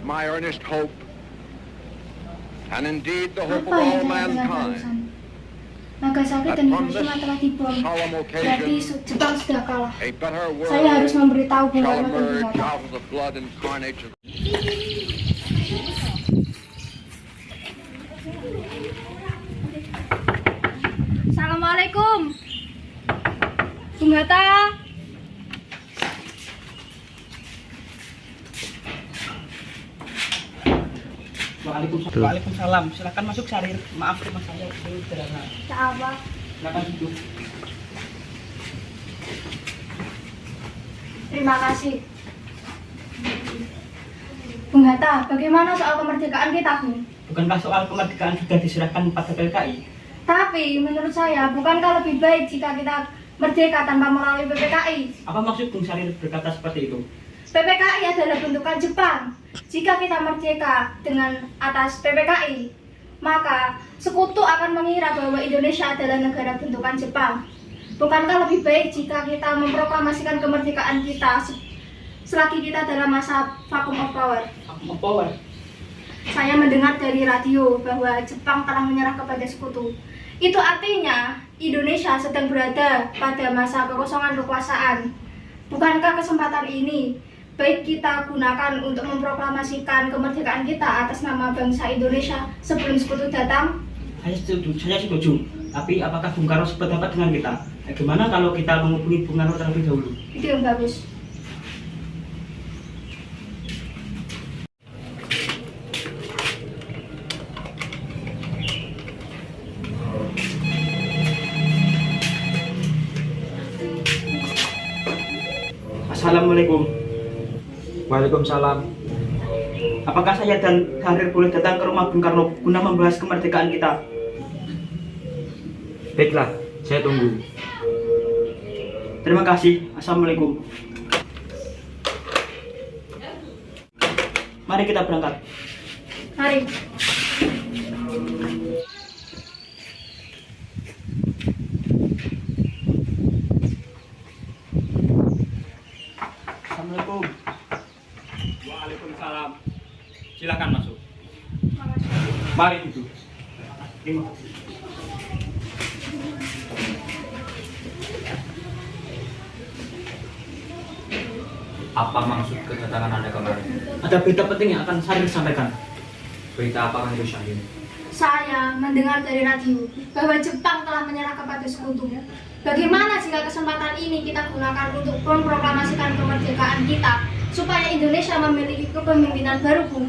my earnest hope, and indeed the hope of all mankind, Nagasaki that dan from Hiroshima this telah dibom. solemn Berarti occasion, Jepang sudah kalah. a better Saya harus world memberitahu Bung shall Karno dan Bung emerge Hatta. out of the blood and carnage of Assalamualaikum, Bung Hatta. Waalaikumsalam. Silakan masuk Sarir. Maaf rumah saya sederhana. Apa? Silakan duduk. Terima kasih. Bung Hatta, bagaimana soal kemerdekaan kita, Bung? Bukankah soal kemerdekaan sudah diserahkan pada PKI? Tapi menurut saya, bukankah lebih baik jika kita merdeka tanpa melalui PPKI? Apa maksud Bung Sarir berkata seperti itu? PPKI adalah bentukan Jepang. Jika kita merdeka dengan atas PPKI, maka sekutu akan mengira bahwa Indonesia adalah negara bentukan Jepang. Bukankah lebih baik jika kita memproklamasikan kemerdekaan kita selagi kita dalam masa vacuum of power? Vacuum of power. Saya mendengar dari radio bahwa Jepang telah menyerah kepada sekutu. Itu artinya Indonesia sedang berada pada masa kekosongan kekuasaan. Bukankah kesempatan ini baik kita gunakan untuk memproklamasikan kemerdekaan kita atas nama bangsa Indonesia sebelum sekutu datang? Saya setuju. Tapi apakah Bung Karno sependapat dengan kita? Bagaimana kalau kita menghubungi Bung Karno terlebih dahulu? Itu yang bagus. Assalamualaikum. Waalaikumsalam. Apakah saya dan Sarir boleh datang ke rumah Bung Karno guna membahas kemerdekaan kita? Baiklah, saya tunggu. Terima kasih. Assalamualaikum. Mari kita berangkat. Mari. Assalamualaikum. Waalaikumsalam. Silakan masuk. Makasih. Mari duduk. Terima kasih. Apa maksud kedatangan Anda kemarin? Ada berita penting yang akan saya sampaikan. Berita apa itu Syahir? Saya mendengar dari radio bahwa Jepang telah menyerah kepada sekutu. Bagaimana jika kesempatan ini kita gunakan untuk memproklamasikan kemerdekaan kita supaya Indonesia memiliki kepemimpinan baru, Bung?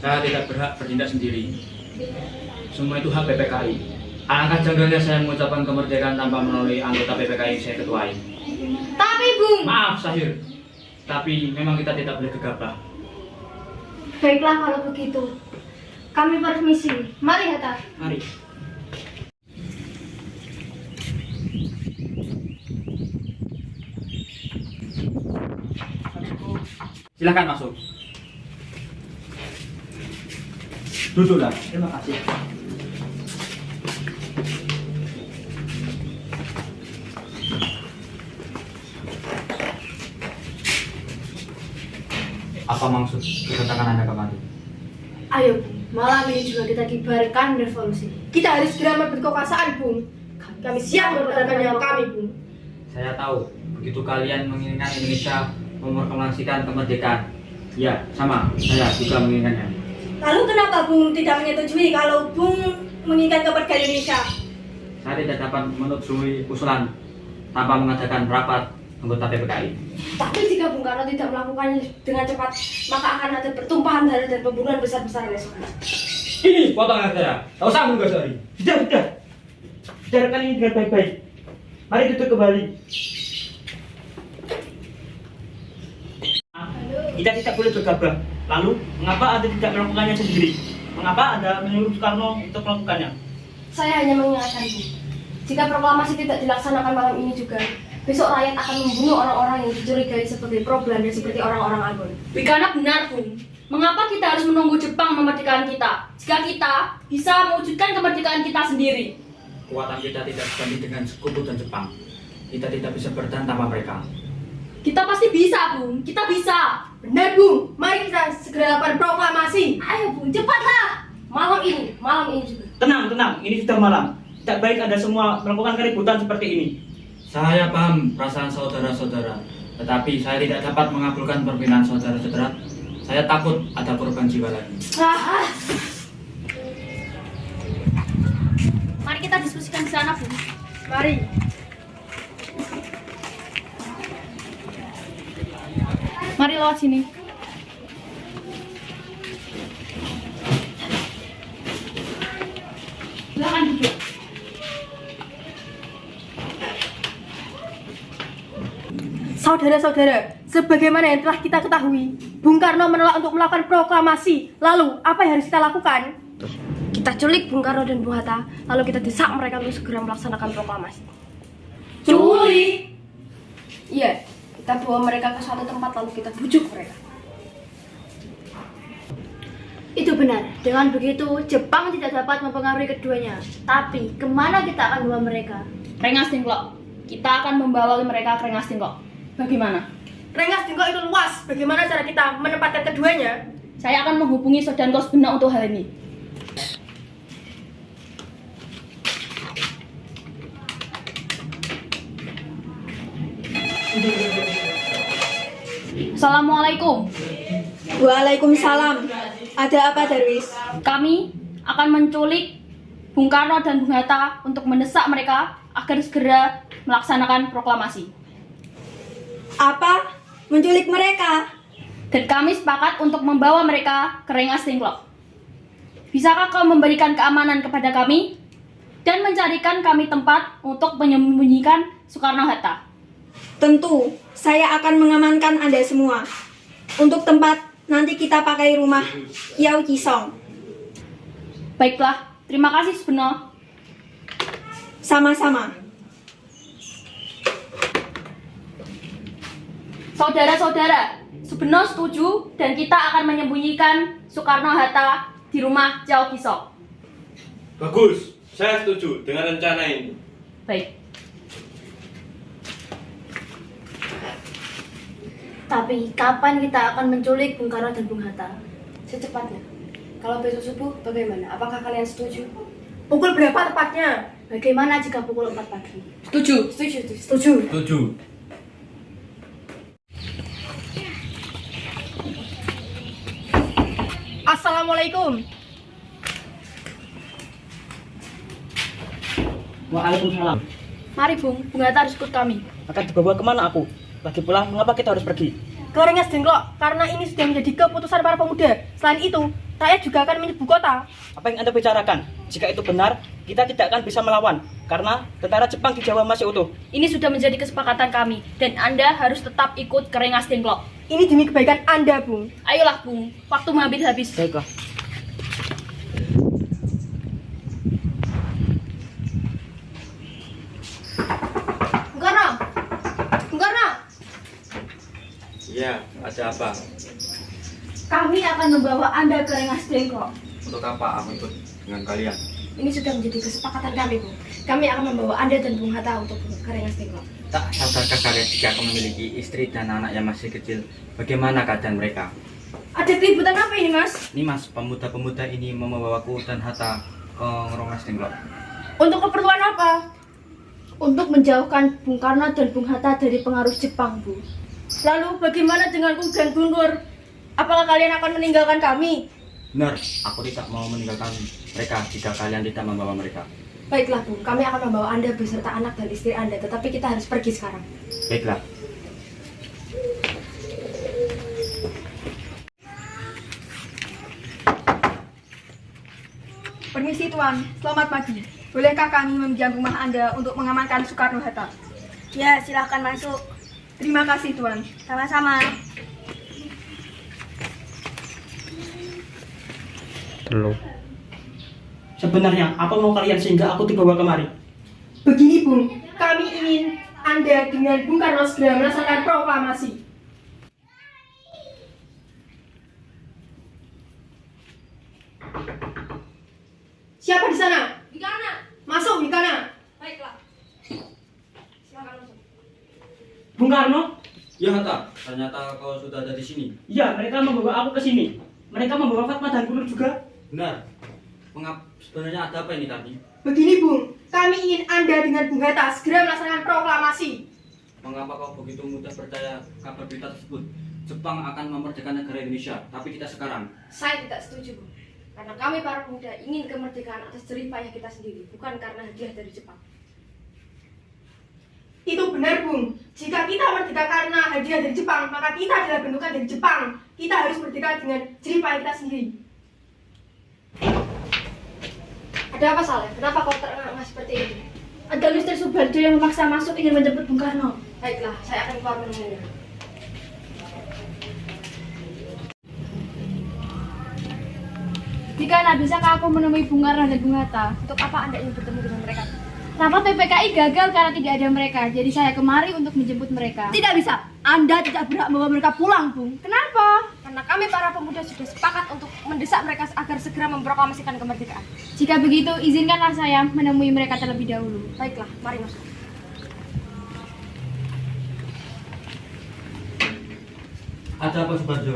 Saya tidak berhak bertindak sendiri. Semua itu hak PPKI. Alangkah janggalnya saya mengucapkan kemerdekaan tanpa melalui anggota PPKI yang saya ketuai. Tapi, Bung, Maaf Syahir, tapi memang kita tidak boleh gegabah. baiklah kalau begitu. Kami permisi. Mari, Hatta. Mari. Silakan masuk. Duduklah. Terima kasih. Apa maksud kedatangan Anda kemari? Ayo, malam ini juga kita kibarkan revolusi. Kita harus segera merebut kekuasaan, Bung. Kami siap mempertahankan nyawa kami, Bung. Saya tahu, begitu kalian menginginkan Indonesia memproklamasikan kemerdekaan. Ya, sama, saya juga menginginkannya. Lalu kenapa Bung tidak menyetujui kalau Bung menginginkan kemerdekaan Indonesia? Saya tidak dapat menyetujui usulan tanpa mengadakan rapat anggota PPKI. Tapi jika Bung Karno tidak melakukannya dengan cepat, maka akan ada pertumpahan darah dan pembunuhan besar-besaran esok. Ini potongan saya, tahu sambung gak sorry. Sudah. Bicarakan ini dengan baik-baik. Mari duduk kembali. Kita tidak boleh gegabah. Lalu, mengapa Anda tidak melakukannya sendiri? Mengapa Anda menyuruh Soekarno untuk melakukannya? Saya hanya mengingatkan, Bung. Jika proklamasi tidak dilaksanakan malam ini juga, besok rakyat akan membunuh orang-orang yang dicurigai sebagai pro Belanda seperti orang-orang Ambon. Karena benar, Bung. Mengapa kita harus menunggu Jepang memerdekakan kita? Jika kita bisa mewujudkan kemerdekaan kita sendiri. Kekuatan kita tidak sebanding dengan sekutu dan Jepang. Kita tidak bisa bertahan tanpa mereka. Kita pasti bisa, Bung. Kita bisa. Benar, Bung. Mari kita segera lakukan proklamasi. Ayo Bung, cepatlah. Malam ini juga. Tenang, ini sudah malam. Tidak baik Anda semua melakukan keributan seperti ini. Saya paham perasaan saudara-saudara, tetapi saya tidak dapat mengabulkan permintaan saudara-saudara. Saya takut ada korban jiwa lagi. Mari kita diskusikan di sana, Bung. Mari. Mari lewat sini. Silakan duduk. Saudara-saudara, sebagaimana yang telah kita ketahui, Bung Karno menolak untuk melakukan proklamasi. Lalu, apa yang harus kita lakukan? Kita culik Bung Karno dan Bung Hatta, lalu kita desak mereka untuk segera melaksanakan proklamasi. Culik? Iya, kita bawa mereka ke suatu tempat lalu kita bujuk mereka. Itu benar. Dengan begitu, Jepang tidak dapat mempengaruhi keduanya. Tapi, kemana kita akan bawa mereka? Rengas Dengklok. Kita akan membawa mereka ke Rengas Dengklok. Bagaimana? Rengas Dengklok itu luas. Bagaimana cara kita menempatkan keduanya? Saya akan menghubungi Sodan Kosbena untuk hal ini. Assalamualaikum. Waalaikumsalam. Ada apa, Darwis? Kami akan menculik Bung Karno dan Bung Hatta untuk mendesak mereka agar segera melaksanakan proklamasi. Apa? Menculik mereka? Dan kami sepakat untuk membawa mereka ke Rengas Dengklok. Bisakah kau memberikan keamanan kepada kami dan mencarikan kami tempat untuk menyembunyikan Soekarno-Hatta? Tentu, saya akan mengamankan Anda semua. Untuk tempat, nanti kita pakai rumah Yao Kisong. Baiklah, terima kasih Subeno. Sama-sama. Saudara-saudara, Subeno setuju dan kita akan menyembunyikan Soekarno-Hatta di rumah Yao Kisong. Bagus, saya setuju dengan rencana ini. Baik. Tapi kapan kita akan menculik Bung Karno dan Bung Hatta? Secepatnya. Kalau besok subuh, bagaimana? Apakah kalian setuju? Pukul berapa tepatnya? Bagaimana jika pukul 4 pagi? Setuju. Setuju. Setuju. Assalamualaikum. Waalaikumsalam. Mari Bung Hatta harus ikut kami. Akan dibawa kemana aku? Lagi pula, mengapa kita harus pergi? Ke Rengas Dengklok, karena ini sudah menjadi keputusan para pemuda. Selain itu, rakyat juga akan menyerbu kota. Apa yang Anda bicarakan? Jika itu benar, kita tidak akan bisa melawan. Karena tentara Jepang di Jawa masih utuh. Ini sudah menjadi kesepakatan kami dan Anda harus tetap ikut ke Rengas Dengklok. Ini demi kebaikan Anda, Bung. Ayolah Bung, waktu habis. Baiklah. Bung Karno. Ya, ada apa? Kami akan membawa Anda ke Rengas Dengklok. Untuk apa aku ikut dengan kalian? Ini sudah menjadi kesepakatan kami, Bung. Kami akan membawa Anda dan Bung Hatta untuk ke Rengas Dengklok. Tak sadarkah kalian jika aku memiliki istri dan anak yang masih kecil? Bagaimana keadaan mereka? Ada keributan apa ini, Mas? Ini mas, pemuda-pemuda ini membawaku dan Hatta ke Rengas Dengklok. Untuk keperluan apa? Untuk menjauhkan Bung Karno dan Bung Hatta dari pengaruh Jepang, Bu. Lalu bagaimana denganku dan Bung Nur? Apakah kalian akan meninggalkan kami? Benar, aku tidak mau meninggalkan mereka jika kalian tidak membawa mereka. Baiklah, Bu. Kami akan membawa Anda beserta anak dan istri Anda, tetapi kita harus pergi sekarang. Baiklah. Permisi Tuan, selamat pagi. Bolehkah kami meminjam rumah Anda untuk mengamankan Soekarno-Hatta? Ya, silahkan masuk. Terima kasih Tuan. Sama-sama. Sebenarnya, apa mau kalian sehingga aku dibawa kemari? Begini, Bung. Kami ingin Anda dengan Bung Karno segera melaksanakan proklamasi. Siapa di sana? Di kanan. Masuk di kanan. Baiklah. Silakan masuk. Bung Karno? Ya Hatta, ternyata kau sudah ada di sini. Iya, mereka membawa aku ke sini. Mereka membawa Fatma dan Gulur juga. Benar. Sebenarnya ada apa ini kami? Begini Bung, kami ingin Anda dengan Bung Hatta segera melaksanakan proklamasi. Mengapa kau begitu mudah percaya kabar berita tersebut? Jepang akan memerdekakan negara Indonesia, tapi kita sekarang. Saya tidak setuju Bung, karena kami para pemuda ingin kemerdekaan atas jerih payah kita sendiri, bukan karena hadiah dari Jepang. Itu benar Bung, jika kita merdeka karena hadiah dari Jepang, maka kita adalah bentukan dari Jepang. Kita harus merdeka dengan jerih payah kita sendiri. Ada apa Saleh? Kenapa kau terengah seperti itu? Ada Mr. Subarjo yang memaksa masuk ingin menjemput Bung Karno. Baiklah, saya akan keluar menemuinya. Dikana, bisakah aku menemui Bung Karno dan Bung Hatta? Untuk apa Anda ingin bertemu dengan mereka? Rapat PPKI gagal karena tidak ada mereka, jadi saya kemari untuk menjemput mereka. Tidak bisa. Anda tidak berhak membawa mereka pulang, Bung. Kenapa? Karena kami para pemuda sudah sepakat untuk mendesak mereka agar segera memproklamasikan kemerdekaan. Jika begitu, izinkanlah saya menemui mereka terlebih dahulu. Baiklah, mari masuk. Ada apa Subarjo?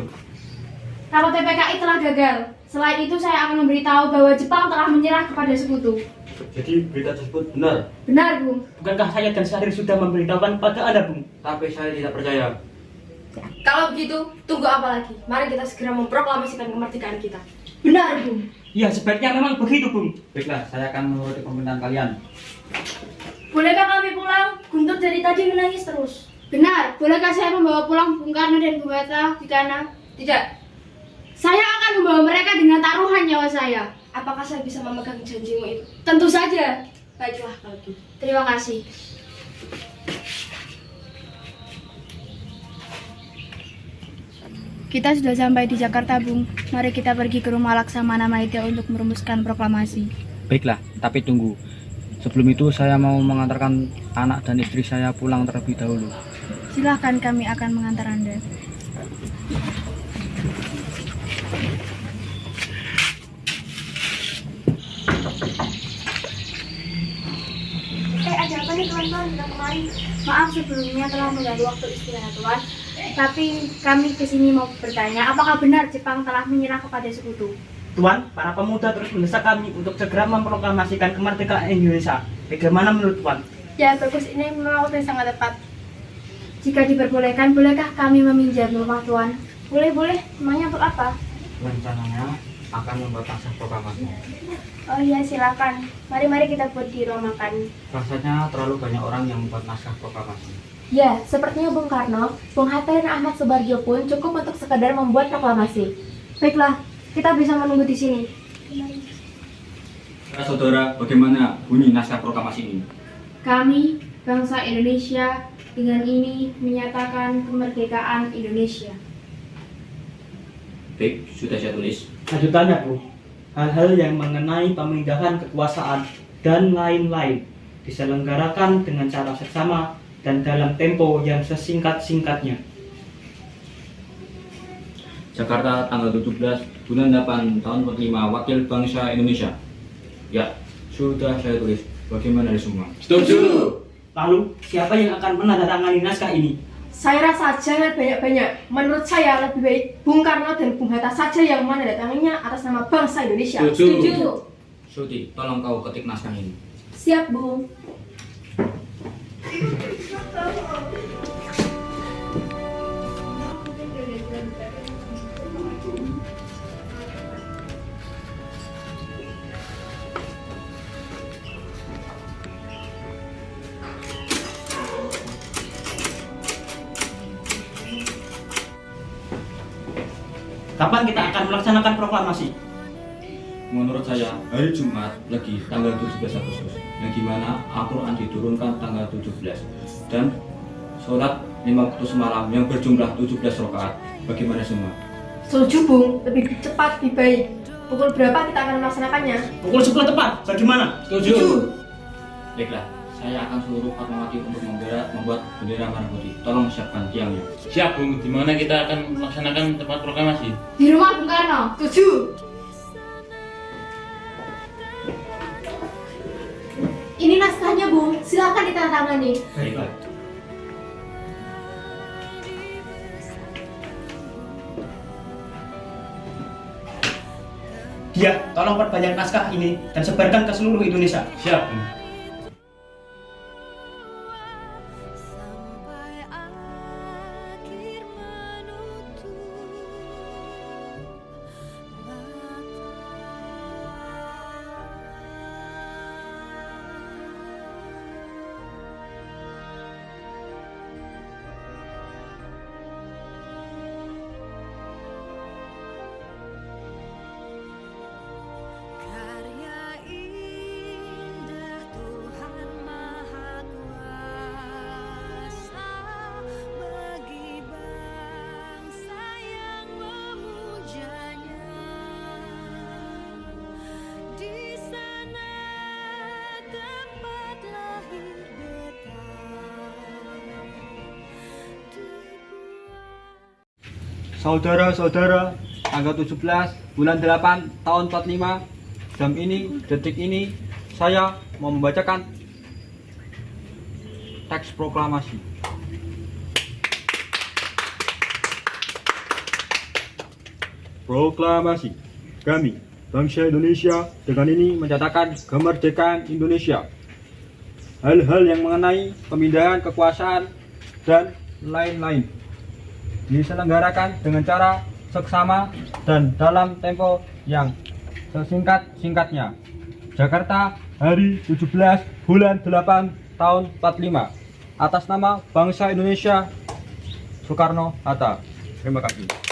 Rapat PPKI telah gagal. Selain itu, saya akan memberitahu bahwa Jepang telah menyerah kepada sekutu. Jadi berita tersebut benar, Benar, Bung. Bukankah saya dan Syahrir sudah memberitahukan pada Anda, Bung? tapi saya tidak percaya. Kalau begitu, tunggu apa lagi? Mari kita segera memproklamasikan kemerdekaan kita. Benar, Bung. Ya, sebaiknya memang begitu, Bung. Baiklah, saya akan menuruti permintaan kalian. Bolehkah kami pulang? Guntur dari tadi menangis terus. Benar. Bolehkah saya membawa pulang Bung Karno dan Bung Hatta, Dikana? Tidak. Saya akan membawa mereka dengan taruhan nyawa saya. Apakah saya bisa memegang janjimu itu? Tentu saja. Baiklah, kalau gitu. Terima kasih. Kita sudah sampai di Jakarta, Bung. Mari kita pergi ke rumah Laksamana Maida untuk merumuskan proklamasi. Baiklah, tapi tunggu. Sebelum itu saya mau mengantarkan anak dan istri saya pulang terlebih dahulu. Silahkan, kami akan mengantar Anda. Ada apa nih teman-teman datang kemari? Maaf sebelumnya telah mengganggu waktu istirahat Tuan. Tapi kami kesini mau bertanya, apakah benar Jepang telah menyerah kepada sekutu? Tuan, para pemuda terus mendesak kami untuk segera memproklamasikan kemerdekaan Indonesia. Bagaimana menurut Tuan? Ya bagus, ini memang waktu yang sangat tepat. Jika diperbolehkan, bolehkah kami meminjam rumah Tuan? Boleh, emangnya untuk apa? Rencananya akan membuat naskah proklamasi. Oh iya, silakan. Mari kita buat di ruang makan. Rasanya terlalu banyak orang yang membuat naskah proklamasi. Ya, sepertinya Bung Karno, Bung Hatta dan Ahmad Subarjo pun cukup untuk sekedar membuat proklamasi. Baiklah, kita bisa menunggu di sini. Saudara, bagaimana bunyi naskah proklamasi ini? Kami, bangsa Indonesia, dengan ini menyatakan kemerdekaan Indonesia. Baik, sudah saya tulis. Lanjutannya, Bu. Hal-hal yang mengenai pemindahan kekuasaan dan lain-lain diselenggarakan dengan cara seksama dan dalam tempo yang sesingkat-singkatnya. Jakarta, tanggal 17 bulan 8 tahun 45, Wakil Bangsa Indonesia. Ya, sudah saya tulis. Bagaimana dari semua? Setuju. Lalu, siapa yang akan menandatangani naskah ini? Saya rasa jangan banyak-banyak. Menurut saya lebih baik Bung Karno dan Bung Hatta saja yang menandatanganinya atas nama bangsa Indonesia. Setuju. Suti, tolong kau ketik naskah ini. Siap, Bung. Kapan kita akan melaksanakan proklamasi? Menurut saya, hari Jumat lagi tanggal 17 Agustus, yang dimana Al-Quran diturunkan tanggal 17 dan sholat 5 waktu semalam yang berjumlah 17 rakaat. Bagaimana semua? Setuju Bung, lebih cepat lebih baik. Pukul berapa kita akan melaksanakannya? Pukul 10 tepat, bagaimana? Setuju. Baiklah, saya akan suruh Fatmawati untuk membuat bendera merah putih. Tolong siapkan tiangnya. Siap, Bung. Di mana kita akan melaksanakan tempat proklamasi? Di rumah Bung Karno. Setuju. Ini naskahnya, Bung. Silakan ditandatangani. Baiklah. Dia, tolong perbanyak naskah ini dan sebarkan ke seluruh Indonesia. Siap. Saudara-saudara, tanggal 17 bulan 8 tahun 45, jam ini, detik ini, saya mau membacakan teks proklamasi. Proklamasi. Kami, bangsa Indonesia, dengan ini menyatakan kemerdekaan Indonesia. Hal-hal yang mengenai pemindahan kekuasaan dan lain-lain diselenggarakan dengan cara seksama dan dalam tempo yang sesingkat-singkatnya. Jakarta, hari 17 bulan 8 tahun 45. Atas nama bangsa Indonesia, Soekarno-Hatta. Terima kasih.